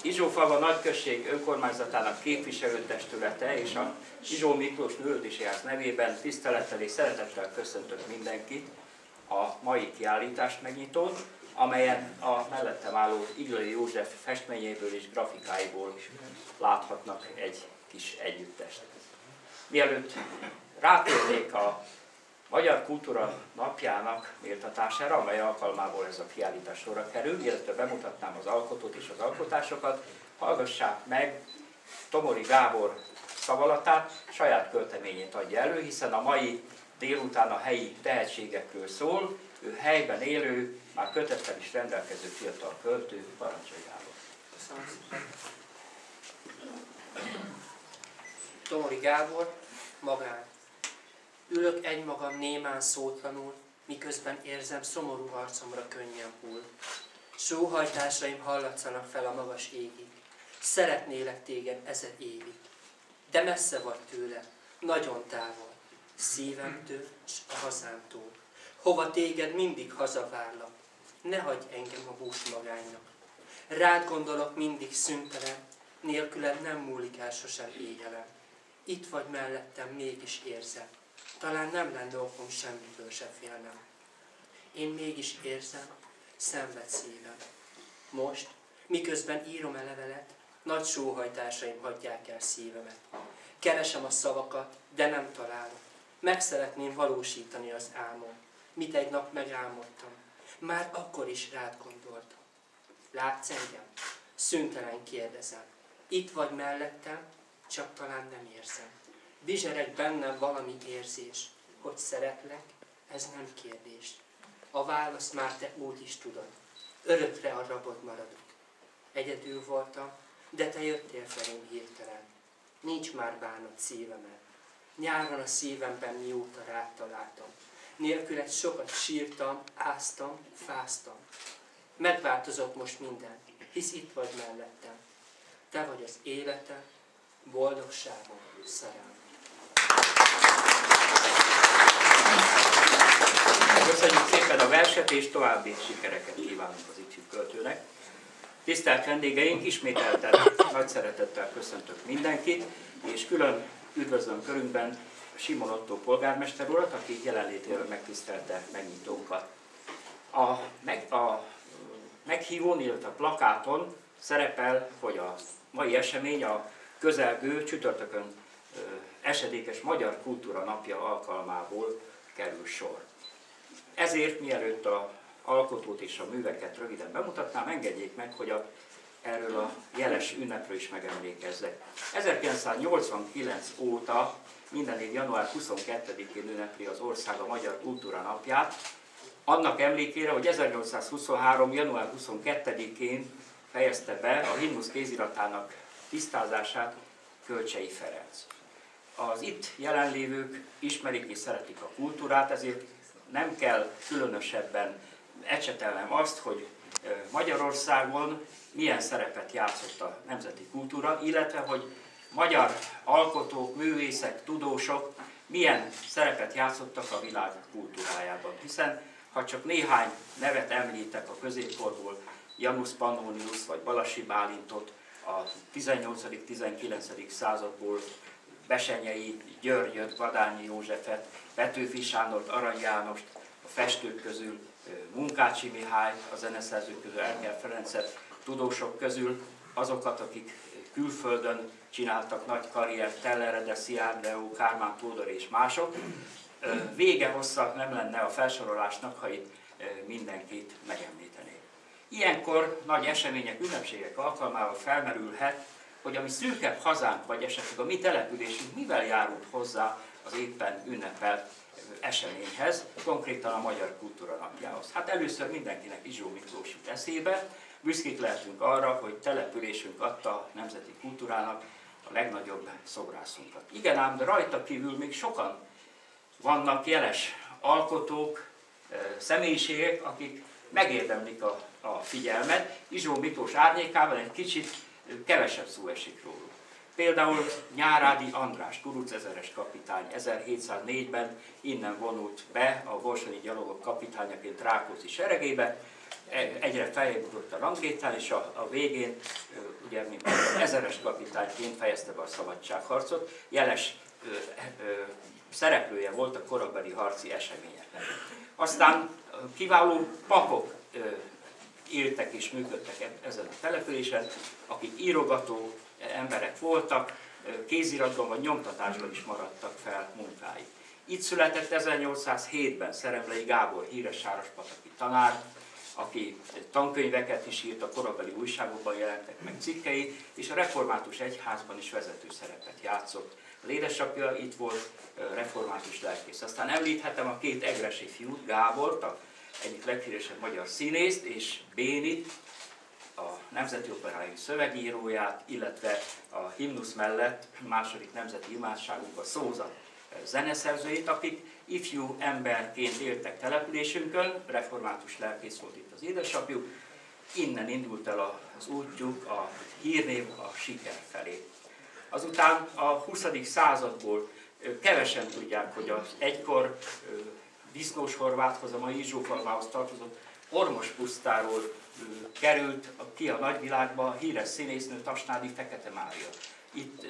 Izsófalva nagyközség önkormányzatának képviselőtestülete és a Izsó Miklós Művelődési Ház nevében tisztelettel és szeretettel köszöntök mindenkit a mai kiállítást megnyitón, amelyen a mellettem álló Iglai József festményéből és grafikáiból láthatnak egy kis együttest. Mielőtt rátérnék a Magyar Kultúra Napjának méltatására, amely alkalmából ez a kiállítás sorra kerül, illetve bemutatnám az alkotót és az alkotásokat, hallgassák meg Tomori Gábor szavalatát, saját költeményét adja elő, hiszen a mai délután a helyi tehetségekről szól, ő helyben élő, már kötettel is rendelkező fiatal költő, parancsolj Gábor. Köszönöm. Tomori Gábor, magán. Ülök egymagam némán szótlanul, miközben érzem szomorú arcomra könnyen hull. Sóhajtásaim hallatszanak fel a magas égig. Szeretnélek téged 1000 évig. De messze vagy tőle, nagyon távol, szívemtől s a hazámtól. Hova téged mindig hazavárlak, ne hagyj engem a bús magánynak. Rád gondolok mindig szüntelen, nélküled nem múlik el sosem éjjelem. Itt vagy mellettem, mégis érzem, talán nem lenne okom semmitől se félnem. Én mégis érzem, szenved szívem. Most, miközben írom a levelet, nagy sóhajtásaim hagyják el szívemet. Keresem a szavakat, de nem találok. Meg szeretném valósítani az álmom, mit egy nap megálmodtam. Már akkor is rád gondoltam. Látsz engem? Szüntelen kérdezem. Itt vagy mellettem, csak talán nem érzem. Bizsereg bennem valami érzés, hogy szeretlek, ez nem kérdés. A választ már te úgy is tudod. Örökre a rabod maradok. Egyedül voltam, de te jöttél felém hirtelen. Nincs már bánat szívemen. Nyáron a szívemben mióta rád találtam. Nélküled sokat sírtam, áztam, fáztam. Megváltozott most minden, hisz itt vagy mellettem. Te vagy az életem, boldogságom, szerelmem. Köszönjük szépen a verset, és további sikereket kívánunk az ifjú költőnek. Tisztelt vendégeink, ismételten nagy szeretettel köszöntök mindenkit, és külön üdvözlöm körünkben Simon Ottó polgármester urat, aki jelenlétével megtisztelte megnyitónkat. A meghívón, illetve a plakáton szerepel, hogy a mai esemény a közelgő csütörtökön esedékes Magyar Kultúra Napja alkalmából kerül sor. Ezért mielőtt az alkotót és a műveket röviden bemutatnám, engedjék meg, hogy erről a jeles ünnepről is megemlékezzek. 1989 óta minden év január 22-én ünnepli az ország a Magyar Kultúra Napját, annak emlékére, hogy 1823. január 22-én fejezte be a himnusz kéziratának tisztázását Kölcsey Ferenc. Az itt jelenlévők ismerik és szeretik a kultúrát, ezért nem kell különösebben ecsetelnem azt, hogy Magyarországon milyen szerepet játszott a nemzeti kultúra, illetve hogy magyar alkotók, művészek, tudósok milyen szerepet játszottak a világ kultúrájában. Hiszen ha csak néhány nevet említek a középkorból, Janus Pannonius vagy Balassi Bálintot, a 18.-19. századból Besenyei Györgyöt, Badányi Józsefet, Petőfi Sándort, Arany Jánost, a festők közül Munkácsi Mihály, a zeneszerzők közül Erkel Ferencet, tudósok közül azokat, akik külföldön csináltak nagy karriert, Tellerede, Szilárd Leó, Kármán Tódor és mások. Vége hosszabb nem lenne a felsorolásnak, ha itt mindenkit megemlítenék. Ilyenkor nagy események, ünnepségek alkalmával felmerülhet, hogy a mi szűkebb hazánk, vagy esetleg a mi településünk mivel járult hozzá az éppen ünnepelt eseményhez, konkrétan a Magyar Kultúra Napjához. Hát először mindenkinek Izsó Miklós jut eszébe, büszkék lehetünk arra, hogy településünk adta a nemzeti kultúrának a legnagyobb szobrászunkat. Igen ám, de rajta kívül még sokan vannak jeles alkotók, személyiségek, akik megérdemlik a figyelmet. Izsó Miklós árnyékában egy kicsit kevesebb szó esik róluk. Például Nyárádi András, kurucezeres kapitány 1704-ben innen vonult be a borsodi gyalogok kapitányaként Rákóczi seregébe, egyre feljebb ugrott a ranglétrán, és a végén ugye, mint ezeres kapitányként fejezte be a szabadságharcot, jeles szereplője volt a korabeli harci eseményeknek. Aztán kiváló papok éltek és működtek ezen a településen, akik írogató emberek voltak, kéziratban vagy nyomtatásban is maradtak fel munkáik. Itt született 1807-ben Szeremlei Gábor, híres sárospataki tanár, aki tankönyveket is írt, a korabeli újságokban jelentek meg cikkei, és a református egyházban is vezető szerepet játszott. Az édesapja itt volt református lelkész. Aztán említhetem a két egresi fiút, Gábort, egyik leghíresebb magyar színészt, és Bénit, a Nemzeti Operáink szövegíróját, illetve a himnusz mellett második nemzeti imádságunk a szózat zeneszerzőjét, akik ifjú emberként éltek településünkön, református lelkész volt itt az édesapjuk, innen indult el az útjuk, a hírnév, a siker felé. Azután a 20. századból kevesen tudják, hogy az egykor Disznós-Horváthoz, a mai Izsófalvához tartozott Ormos pusztáról került ki a nagyvilágba a híres színésznő, Tasnádi Fekete Mária.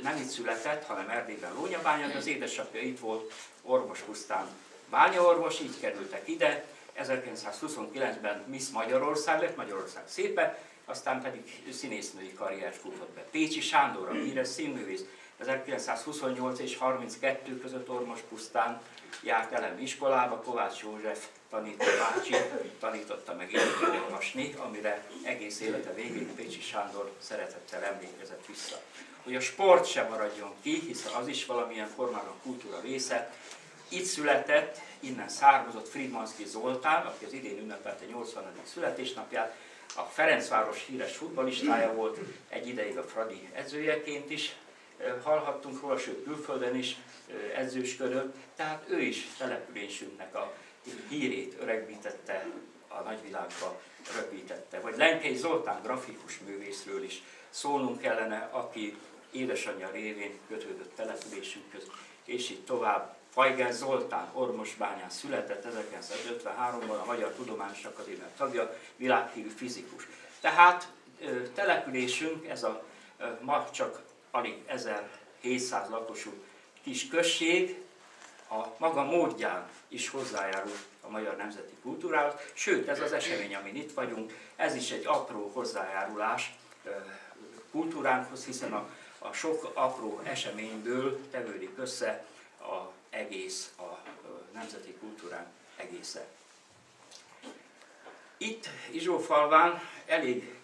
Nem itt született, hanem Erdélyben, Lónyabányán, az édesapja itt volt Ormos pusztán bányaorvos, így kerültek ide. 1929-ben Miss Magyarország lett, Magyarország szépe, aztán pedig színésznői karriert futott be. Pécsi Sándor, a híres színművész, 1928 és 32 között Ormos pusztán járt elemi iskolába, Kovács József tanító bácsi tanította meg írni, olvasni, amire egész élete végig Pécsi Sándor szeretettel emlékezett vissza. Hogy a sport sem maradjon ki, hiszen az is valamilyen formában a kultúra része. Itt született, innen származott Friedmanszky Zoltán, aki az idén ünnepelte 80. születésnapját, a Ferencváros híres futballistája volt, egy ideig a Fradi edzőjeként is hallhattunk róla, sőt külföldön is edzősködött, tehát ő is településünknek a hírét öregbítette, a nagyvilágba röpítette. Vagy Lenkei Zoltán grafikus művészről is szólnunk kellene, aki édesanyja révén kötődött településünkhöz, és így tovább. Fajger Zoltán Ormosbányán született 1953-ban, a Magyar Tudományos Akadémia tagja, világhírű fizikus. Tehát településünk, ez a ma csak alig 1700 lakosú kis község, a maga módján is hozzájárul a magyar nemzeti kultúrához, sőt, ez az esemény, amin itt vagyunk, ez is egy apró hozzájárulás kultúránkhoz, hiszen a sok apró eseményből tevődik össze az egész, a nemzeti kultúránk egésze. Itt Izsófalván elég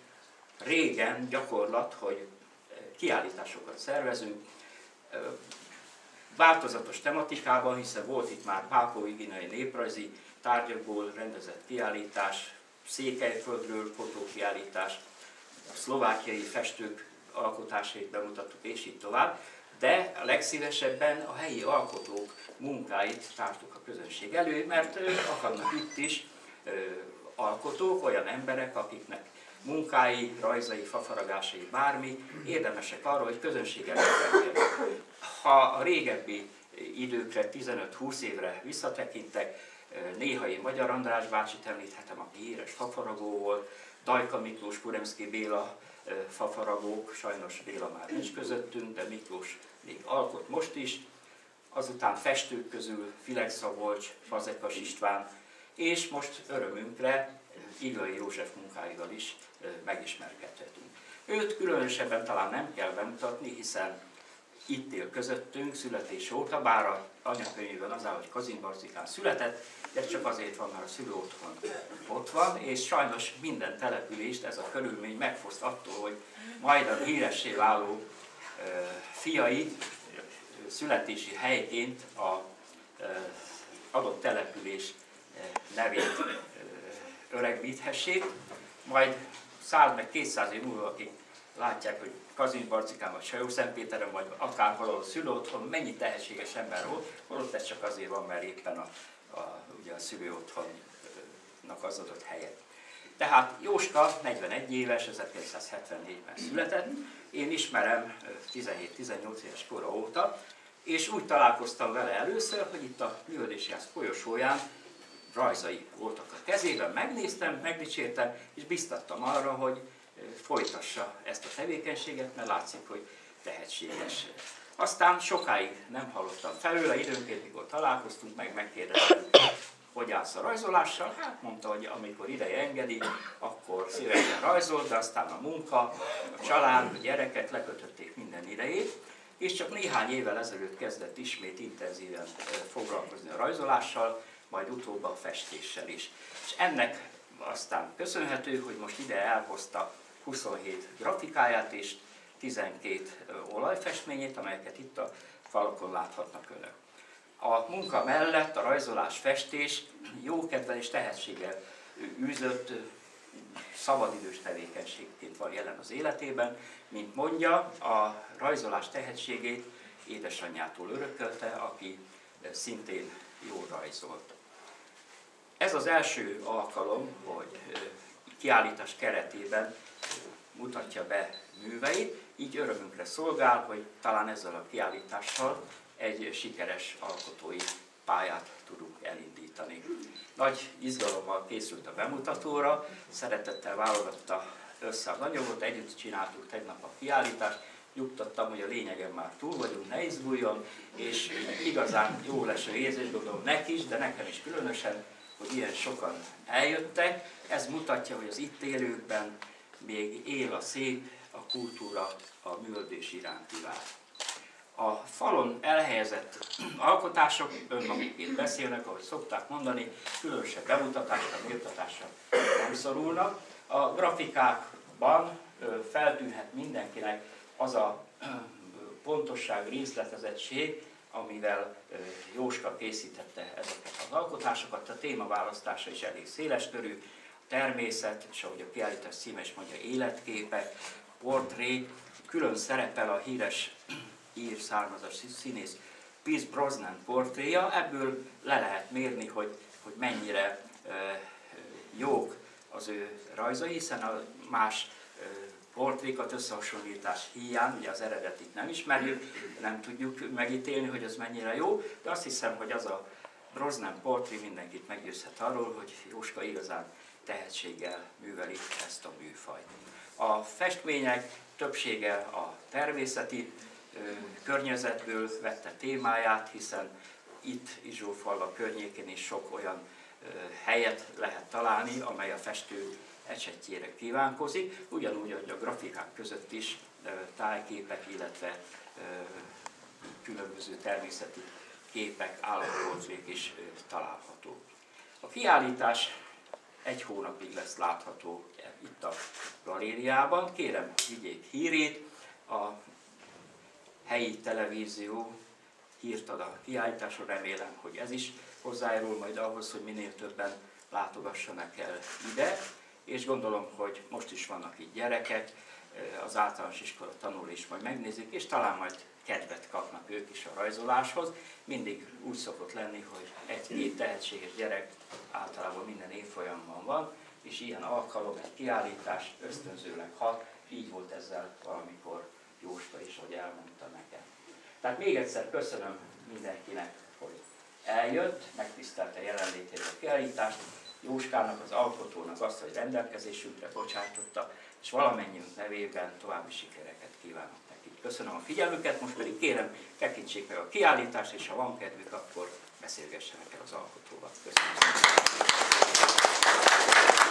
régen gyakorlat, hogy kiállításokat szervezünk, változatos tematikában, hiszen volt itt már pápói-guineai néprajzi tárgyakból rendezett kiállítás, Székelyföldről fotókiállítás, a szlovákiai festők alkotásait bemutattuk, és így tovább, de a legszívesebben a helyi alkotók munkáit tártuk a közönség elő, mert akadnak itt is alkotók, olyan emberek, akiknek munkái, rajzai, fafaragásai, bármi, érdemesek arra, hogy közönség előtt legyenek. Ha a régebbi időkre, 15-20 évre visszatekintek, néha én Magyar András bácsit említhetem, aki híres fafaragó volt, Dajka Miklós, Kuremszki Béla fafaragók, sajnos Béla már nincs közöttünk, de Miklós még alkot most is. Azután festők közül Filek Szabolcs, Fazekas István, és most örömünkre Igai József munkáival is megismerkedhetünk. Őt különösebben talán nem kell bemutatni, hiszen itt él közöttünk születés óta, bár az anyakönyvében az áll, hogy Kazinbarcikán született, de csak azért van, mert a szülő otthon ott van, és sajnos minden települést ez a körülmény megfoszt attól, hogy majd a híressé váló fiai születési helyként az adott település nevét öregbíthessék, majd 100 meg 200 év múlva, akik látják, hogy Kazincbarcikán vagy Sajó-Szentpéteren, vagy akárhol a szülő otthon mennyi tehetséges ember volt, holott ez csak azért van, mert éppen ugye a szülő otthonnak az adott helye. Tehát Jóska 41 éves, 1974-ben született, én ismerem 17-18 éves kora óta, és úgy találkoztam vele először, hogy itt a Művelődési Ház folyosóján rajzai voltak a kezében, megnéztem, megdicsértem, és biztattam arra, hogy folytassa ezt a tevékenységet, mert látszik, hogy tehetséges. Aztán sokáig nem hallottam felőle, időnként, mikor találkoztunk, megkérdeztem, hogy állsz a rajzolással. Hát mondta, hogy amikor ideje engedi, akkor szívesen rajzol, de aztán a munka, a család, a gyerekek lekötötték minden idejét, és csak néhány évvel ezelőtt kezdett ismét intenzíven foglalkozni a rajzolással, majd utóbb a festéssel is. És ennek aztán köszönhető, hogy most ide elhozta 27 grafikáját és 12 olajfestményét, amelyeket itt a falakon láthatnak önök. A munka mellett a rajzolás, festés jókedvel és tehetséggel űzött szabadidős tevékenységként van jelen az életében. Mint mondja, a rajzolás tehetségét édesanyjától örökölte, aki szintén jól rajzolt. Ez az első alkalom, hogy kiállítás keretében mutatja be műveit, így örömünkre szolgál, hogy talán ezzel a kiállítással egy sikeres alkotói pályát tudunk elindítani. Nagy izgalommal készült a bemutatóra, szeretettel válogatta össze az anyagot, együtt csináltuk tegnap a kiállítást, nyugtattam, hogy a lényegen már túl vagyunk, ne izguljon, és igazán jó leső érzés, gondolom neki is, de nekem is különösen, hogy ilyen sokan eljöttek. Ez mutatja, hogy az itt élőkben még él a szép, a kultúra, a művelődés iránti vágy. A falon elhelyezett alkotások önmagukért beszélnek, ahogy szokták mondani, különösebb bemutatásra, méltatásra nem szorulnak. A grafikákban feltűnhet mindenkinek az a pontosság, részletezettség, amivel Jóska készítette ezeket az alkotásokat. A témaválasztása is elég széleskörű, természet, és ahogy a kiállítás címe is mondja, életképek, portré, külön szerepel a híres ír származás színész Pierce Brosnan portréja, ebből le lehet mérni, hogy mennyire jók az ő rajzai, hiszen a más portrékat összehasonlítás hiány, ugye az eredetit nem ismerjük, nem tudjuk megítélni, hogy az mennyire jó, de azt hiszem, hogy az a Brosnan portré mindenkit meggyőzhet arról, hogy Jóska igazán tehetséggel műveli ezt a műfajt. A festmények többsége a természeti környezetből vette témáját, hiszen itt Izsófalva környékén is sok olyan helyet lehet találni, amely a festő ecsetjére kívánkozik, ugyanúgy, hogy a grafikák között is tájképek, illetve különböző természeti képek, állatportrék is találhatók. A kiállítás egy hónapig lesz látható itt a galériában. Kérem, vigyék hírét, a helyi televízió hírt ad a kiállításról, remélem, hogy ez is hozzájárul majd ahhoz, hogy minél többen látogassanak el ide, és gondolom, hogy most is vannak itt gyerekek, az általános iskola tanulói is majd megnézik, és talán majd kedvet kapnak ők is a rajzoláshoz. Mindig úgy szokott lenni, hogy egy-két tehetséges gyerek általában minden évfolyamban van, és ilyen alkalom, egy kiállítás ösztönzőleg hat, így volt ezzel valamikor Jóska is, hogy elmondta nekem. Tehát még egyszer köszönöm mindenkinek, hogy eljött, megtisztelte jelenlétét a kiállítást, Jóskának, az alkotónak azt, hogy rendelkezésünkre bocsájtotta, és valamennyiünk nevében további sikereket kívánok neki. Köszönöm a figyelmüket, most pedig kérem, tekintsék meg a kiállítást, és ha van kedvük, akkor beszélgessenek el az alkotóval. Köszönöm szépen!